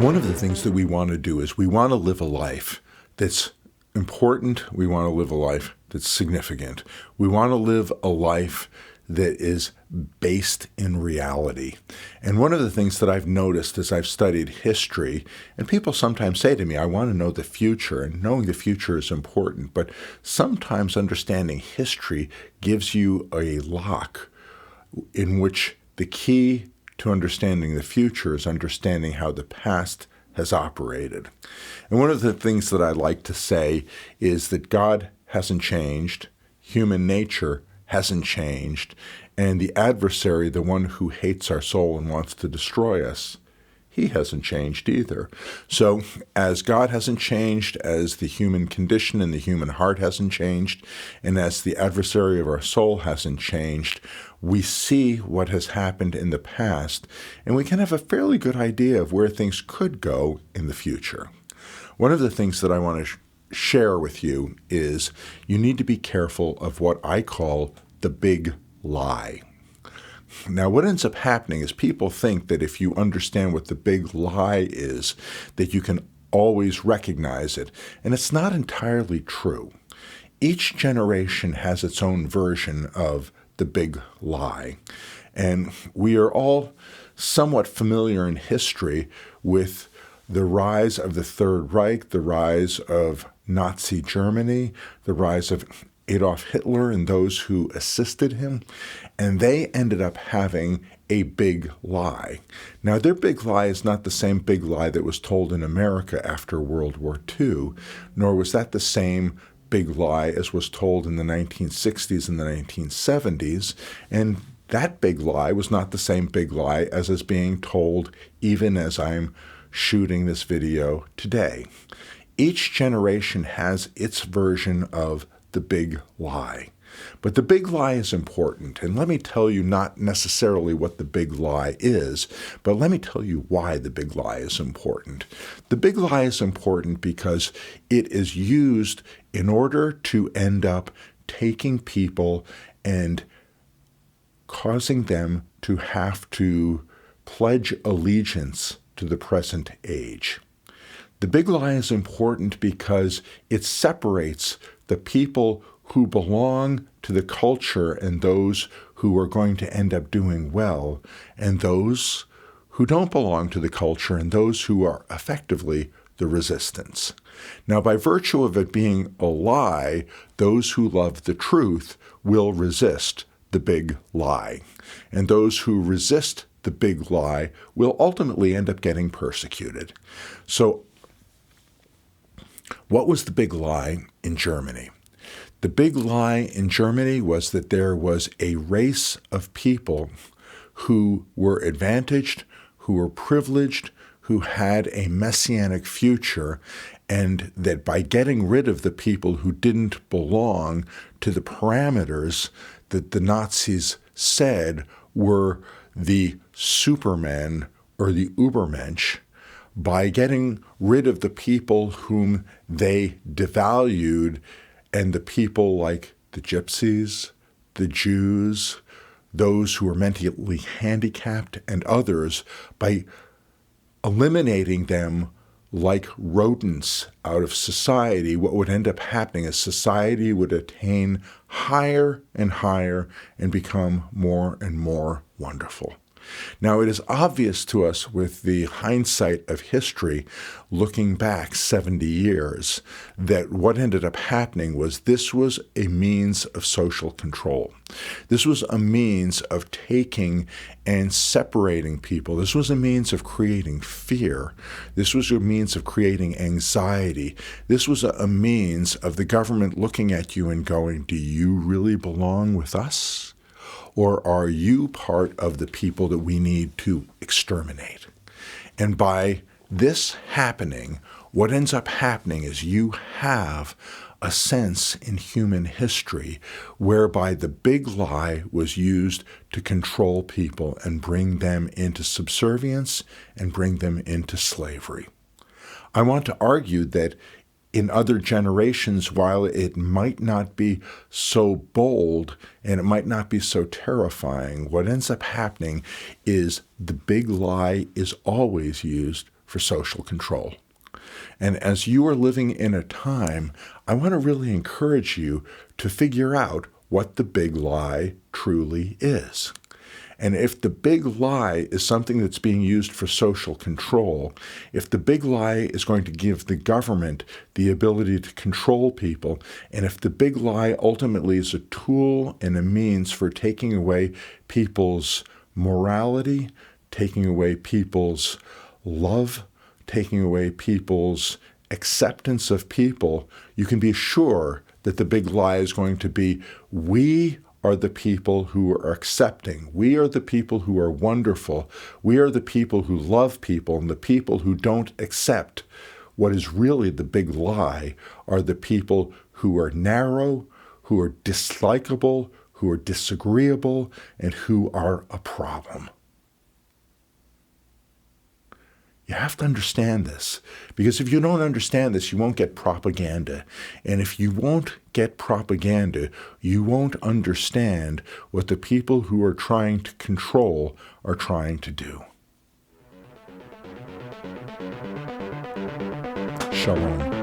One of the things that we want to do is we want to live a life that's important. We want to live a life that's significant. We want to live a life that is based in reality. And one of the things that I've noticed as I've studied history, and people sometimes say to me, I want to know the future, and knowing the future is important, but sometimes understanding history gives you a lock in which the key to understanding the future is understanding how the past has operated. And one of the things that I like to say is that God hasn't changed, human nature hasn't changed, and the adversary, the one who hates our soul and wants to destroy us, he hasn't changed either. So as God hasn't changed, as the human condition and the human heart hasn't changed, and as the adversary of our soul hasn't changed, we see what has happened in the past, and we can have a fairly good idea of where things could go in the future. One of the things that I want to share with you is you need to be careful of what I call the big lie. Now, what ends up happening is people think that if you understand what the big lie is, that you can always recognize it, and it's not entirely true. Each generation has its own version of the big lie, and we are all somewhat familiar in history with the rise of the Third Reich, the rise of Nazi Germany, the rise of Adolf Hitler and those who assisted him, and they ended up having a big lie. Now, their big lie is not the same big lie that was told in America after World War II, nor was that the same big lie as was told in the 1960s and the 1970s, and that big lie was not the same big lie as is being told even as I'm shooting this video today. Each generation has its version of the big lie. But the big lie is important, and let me tell you not necessarily what the big lie is, but let me tell you why the big lie is important. The big lie is important because it is used in order to end up taking people and causing them to have to pledge allegiance to the present age. The big lie is important because it separates the people who belong to the culture and those who are going to end up doing well, and those who don't belong to the culture and those who are effectively the resistance. Now, by virtue of it being a lie, those who love the truth will resist the big lie, and those who resist the big lie will ultimately end up getting persecuted. So, what was the big lie in Germany? The big lie in Germany was that there was a race of people who were advantaged, who were privileged, who had a messianic future, and that by getting rid of the people who didn't belong to the parameters that the Nazis said were the supermen or the Übermensch, by getting rid of the people whom they devalued and the people like the gypsies, the Jews, those who were mentally handicapped, and others, by eliminating them like rodents out of society, what would end up happening is society would attain higher and higher and become more and more wonderful. Now, it is obvious to us with the hindsight of history, looking back 70 years, that what ended up happening was this was a means of social control. This was a means of taking and separating people. This was a means of creating fear. This was a means of creating anxiety. This was a means of the government looking at you and going, do you really belong with us? Or are you part of the people that we need to exterminate? And by this happening, what ends up happening is you have a sense in human history whereby the big lie was used to control people and bring them into subservience and bring them into slavery. I want to argue that in other generations, while it might not be so bold and it might not be so terrifying, what ends up happening is the big lie is always used for social control. And as you are living in a time, I want to really encourage you to figure out what the big lie truly is. And if the big lie is something that's being used for social control, if the big lie is going to give the government the ability to control people, and if the big lie ultimately is a tool and a means for taking away people's morality, taking away people's love, taking away people's acceptance of people, you can be sure that the big lie is going to be, we are the people who are accepting. We are the people who are wonderful. We are the people who love people, and the people who don't accept what is really the big lie are the people who are narrow, who are dislikable, who are disagreeable, and who are a problem. You have to understand this, because if you don't understand this, you won't get propaganda. And if you won't get propaganda, you won't understand what the people who are trying to control are trying to do. Shalom.